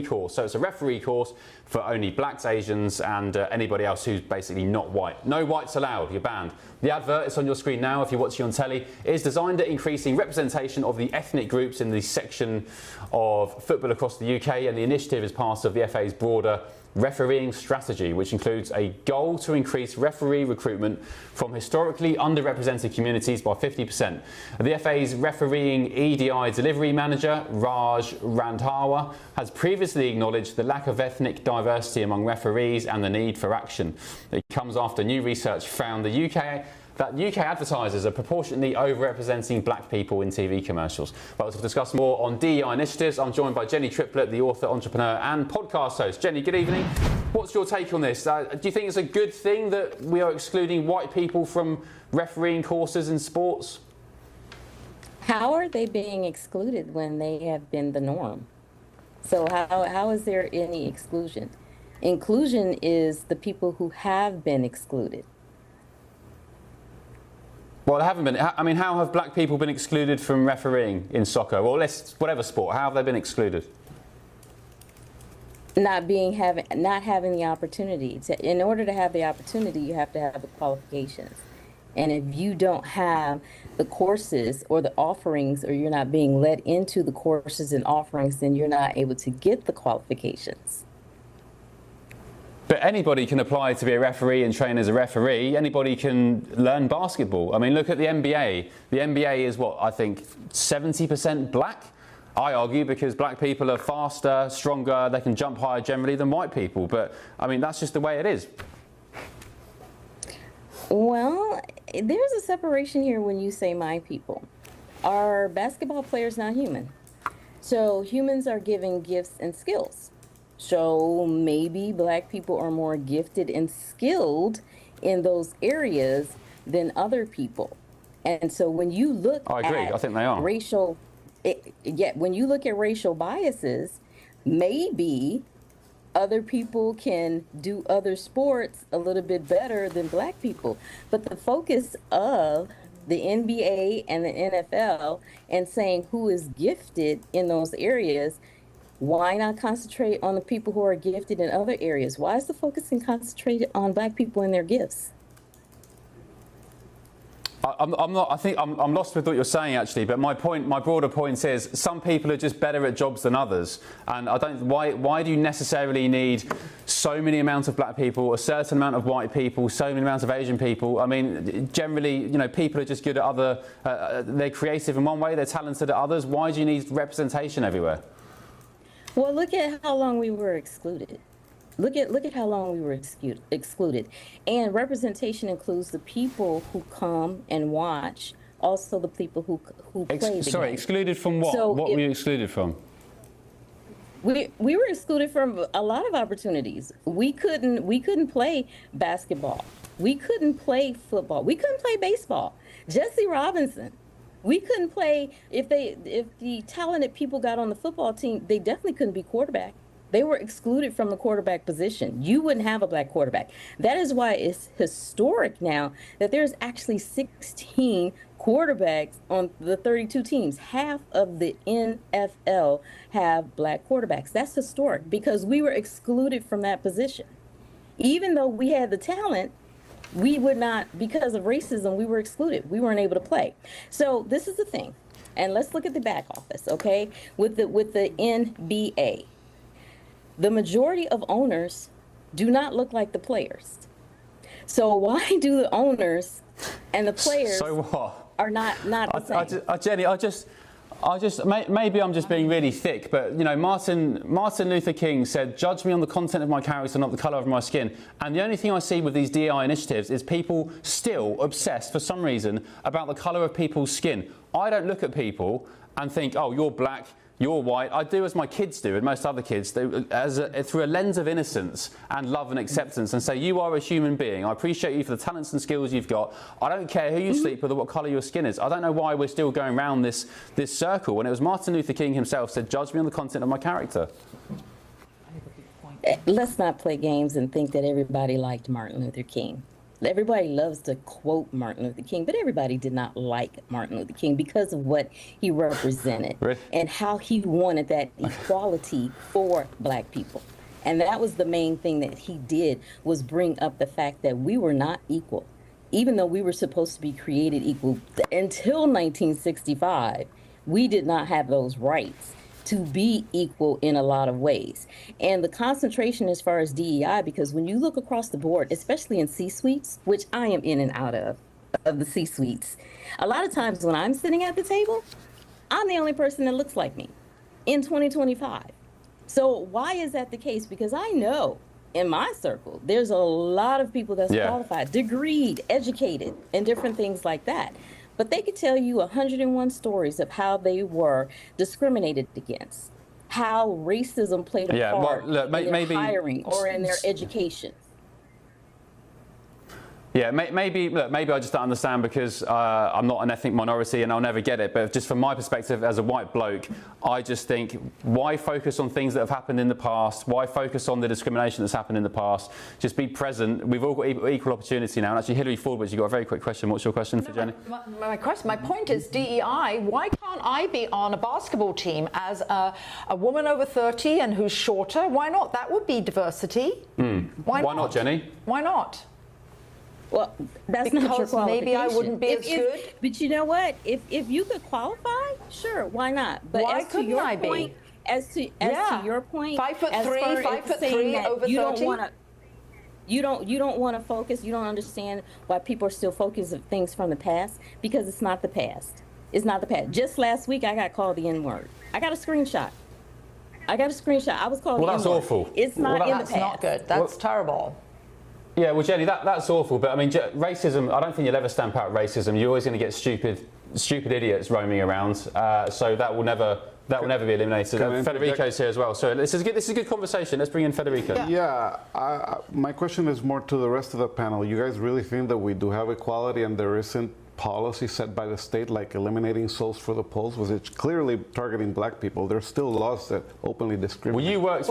course. So it's a referee course for only blacks, Asians and anybody else who's basically not white. No whites allowed, you're banned. The advert, it's on your screen now if you're watching on telly, is designed at increasing representation of the ethnic groups in the section of football across the UK, and the initiative is part of the FA's broader refereeing strategy, which includes a goal to increase referee recruitment from historically underrepresented communities by 50%. The FA's refereeing EDI delivery manager, Raj Randhawa, has previously acknowledged the lack of ethnic diversity among referees and the need for action. It comes after new research found that UK advertisers are proportionately overrepresenting black people in TV commercials. But to discuss more on DEI initiatives, I'm joined by Jenny Triplett, the author, entrepreneur and podcast host. Jenny, good evening. What's your take on this? Do you think it's a good thing that we are excluding white people from refereeing courses in sports? How are they being excluded when they have been the norm? So how is there any exclusion? Inclusion is the people who have been excluded. Well, they haven't been. I mean, how have black people been excluded from refereeing in soccer or whatever sport? How have they been excluded? Not having the opportunity. In order to have the opportunity, you have to have the qualifications. And if you don't have the courses or the offerings, or you're not being led into the courses and offerings, then you're not able to get the qualifications. But anybody can apply to be a referee and train as a referee. Anybody can learn basketball. I mean, look at the NBA. The NBA is what, I think, 70% black? I argue because black people are faster, stronger, they can jump higher generally than white people. But, I mean, that's just the way it is. Well, there's a separation here when you say my people. Are basketball players not human? So humans are given gifts and skills. So maybe black people are more gifted and skilled in those areas than other people. And so when you look I agree. I think they are. When you look at racial biases, maybe other people can do other sports a little bit better than black people. But the focus of the NBA and the NFL and saying who is gifted in those areas, why not concentrate on the people who are gifted in other areas? Why is the focus concentrated on black people and their gifts? I'm lost with what you're saying actually, but my broader point is some people are just better at jobs than others, and why do you necessarily need so many amounts of black people, a certain amount of white people, so many amounts of Asian people? I mean, generally, you know, people are just good at they're creative in one way, they're talented at others. Why do you need representation everywhere? Well, look at how long we were excluded. Look at how long we were excluded. And representation includes the people who come and watch, also the people who play the game. Excluded from what? So what were you excluded from? We were excluded from a lot of opportunities. We couldn't play basketball. We couldn't play football. We couldn't play baseball. Jesse Robinson. We couldn't play if the talented people got on the football team, they definitely couldn't be quarterback. They were excluded from the quarterback position. You wouldn't have a black quarterback. That is why it's historic now that there's actually 16 quarterbacks on the 32 teams. Half of the NFL have black quarterbacks. That's historic because we were excluded from that position. Even though we had the talent, we would not, because of racism, we were excluded. We weren't able to play. So this is the thing. And let's look at the back office, okay? With the NBA. The majority of owners do not look like the players. So why do the owners and the players are not the same? Jenny, maybe I'm just being really thick, but you know, Martin Luther King said, "Judge me on the content of my character, not the colour of my skin." And the only thing I see with these DEI initiatives is people still obsessed for some reason about the colour of people's skin. I don't look at people and think, "Oh, you're black, you're white." I do as my kids do, and most other kids do, through a lens of innocence and love and acceptance, and say, you are a human being. I appreciate you for the talents and skills you've got. I don't care who you sleep with or what colour your skin is. I don't know why we're still going around this circle when it was Martin Luther King himself said, "Judge me on the content of my character." Let's not play games and think that everybody liked Martin Luther King. Everybody loves to quote Martin Luther King, but everybody did not like Martin Luther King because of what he represented and how he wanted that equality for Black people. And that was the main thing that he did, was bring up the fact that we were not equal. Even though we were supposed to be created equal until 1965, we did not have those rights to be equal in a lot of ways. And the concentration as far as DEI, because when you look across the board, especially in C-suites, which I am in and out of the C-suites, a lot of times when I'm sitting at the table, I'm the only person that looks like me in 2025. So why is that the case? Because I know in my circle, there's a lot of people that's qualified, degreed, educated, and different things like that. But they could tell you 101 stories of how they were discriminated against, how racism played a part in their hiring or in their education. Yeah, maybe I just don't understand because I'm not an ethnic minority and I'll never get it. But just from my perspective as a white bloke, I just think, why focus on things that have happened in the past? Why focus on the discrimination that's happened in the past? Just be present. We've all got equal opportunity now. And actually, Hillary Ford, you've got a very quick question. What's your question for Jenny? My point is DEI. Why can't I be on a basketball team as a woman over 30 and who's shorter? Why not? That would be diversity. Why not, Jenny? Why not? Well, that's not your qualification. Maybe I wouldn't be as good. But you know what? If you could qualify, sure, why not? But why couldn't I be? As to your point, 5'3", 5'3", over 30. You don't want to focus. You don't understand why people are still focused on things from the past, because it's not the past. It's not the past. Just last week, I got called the N-word. I got a screenshot. I was called the N-word. Well, that's awful. It's not in the past. That's not good. That's terrible. Yeah, well, Jenny, that's awful. But I mean, racism, I don't think you'll ever stamp out racism. You're always going to get stupid idiots roaming around. So that will never be eliminated. Federico's here as well. So this is a good conversation. Let's bring in Federico. My question is more to the rest of the panel. You guys really think that we do have equality and there isn't policy set by the state, like eliminating souls for the polls, was it clearly targeting Black people? There's still laws that openly discriminate. Well, you worked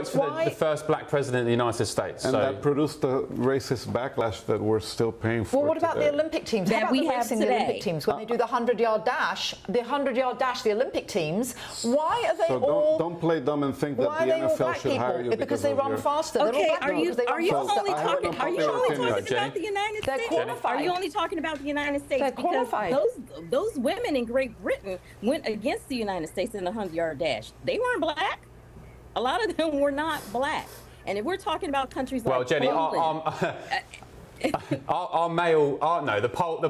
for the first Black president of the United States, and that produced the racist backlash that we're still paying for. Well, what about the Olympic teams? How about the Olympic teams when they do the 100-yard dash? The 100-yard dash, the Olympic teams. Why are they all? Don't play dumb and think that the NFL should hire you because they run faster. Okay, are you only talking about the United States? Are you only talking about the United States? Because those women in Great Britain went against the United States in the 100-yard dash. They weren't Black. A lot of them were not Black. And if we're talking about countries like Jenny, Poland, the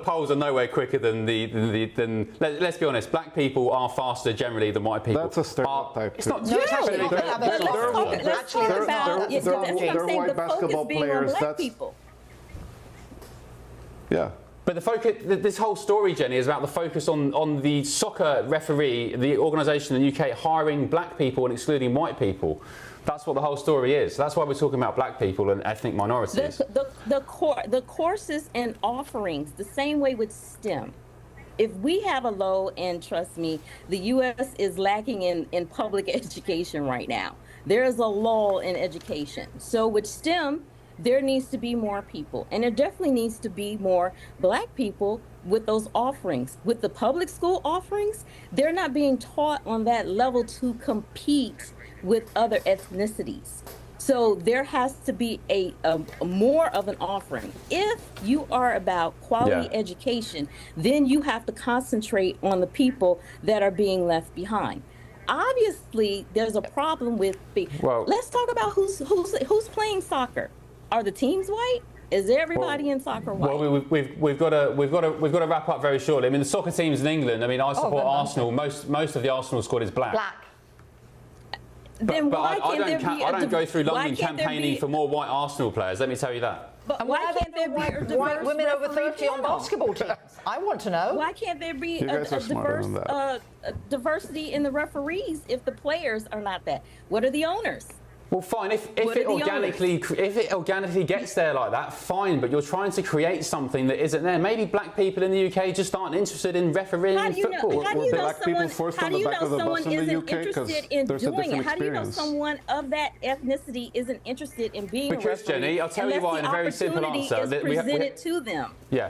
polls are nowhere quicker than let's be honest, Black people are faster generally than white people. That's a stereotype. It's not. Let's talk about they're white basketball players. Black people. Yeah. But the focus, this whole story, Jenny, is about the focus on the soccer referee, the organisation in the UK hiring Black people and excluding white people. That's what the whole story is. That's why we're talking about Black people and ethnic minorities. The courses and offerings, the same way with STEM. If we have a low, and trust me, the U.S. is lacking in public education right now. There is a lull in education. So with STEM, there needs to be more people, and there definitely needs to be more Black people with those offerings. With the public school offerings, they're not being taught on that level to compete with other ethnicities. So there has to be a more of an offering. If you are about quality education, then you have to concentrate on the people that are being left behind. Obviously, there's a problem with. Let's talk about who's playing soccer. Are the teams white? Is everybody in soccer white? Well, we've got to wrap up very shortly. I mean, the soccer teams in England. I mean, I support Arsenal. Most of the Arsenal squad is black. Then why can't there be? I don't go through London campaigning for more white Arsenal players. Let me tell you that. But why can't there be white women over 30 on basketball teams? I want to know. Why can't there be a diversity in the referees if the players are not that? What are the owners? Well, fine. If What it are the organically gets there like that, fine. But you're trying to create something that isn't there. Maybe black people in the UK just aren't interested in refereeing football. How do you know black people someone? forced How on do the you back know of the bus someone in the isn't UK? 'Cause interested in there's a doing different it? How do you know experience. someone of that ethnicity isn't interested in being Because, a referee? Jenny, I'll tell you why in a very simple answer. Is That presented to them. Yeah.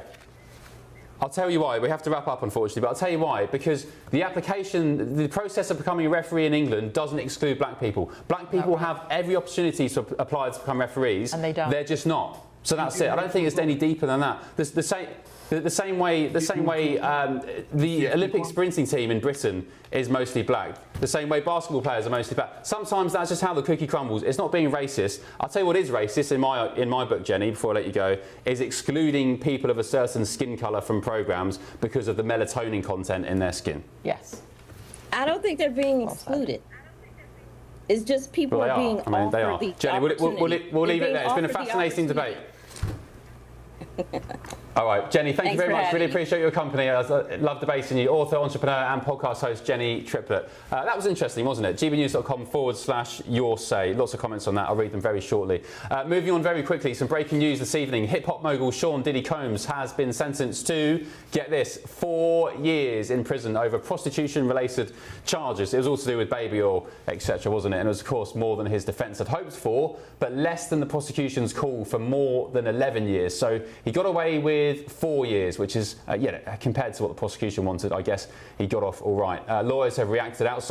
I'll tell you why. We have to wrap up, unfortunately, but I'll tell you why. Because the process of becoming a referee in England doesn't exclude black people. Black people have every opportunity to apply to become referees. And they don't. They're just not. So that's it. I don't think it's any deeper than that. The same way the Olympic sprinting team in Britain is mostly black. The same way basketball players are mostly black. Sometimes that's just how the cookie crumbles. It's not being racist. I'll tell you what is racist in my book, Jenny, before I let you go, is excluding people of a certain skin colour from programmes because of the melatonin content in their skin. Yes. I don't think they're being excluded. It's just people Well, are being they are. offered the Jenny, we'll leave it there. It's been a fascinating debate. All right, Jenny, thank you very much. Really appreciate your company. I love debating you. Author, entrepreneur and podcast host Jenny Triplett. That was interesting, wasn't it? gbnews.com/your say. Lots of comments on that. I'll read them very shortly. Moving on very quickly, some breaking news this evening. Hip-hop mogul Sean Diddy Combs has been sentenced to, get this, 4 years in prison over prostitution-related charges. It was all to do with baby oil, etc., wasn't it? And it was, of course, more than his defence had hoped for, but less than the prosecution's call for more than 11 years. So he got away with 4 years, which is, compared to what the prosecution wanted, I guess he got off all right. Lawyers have reacted outside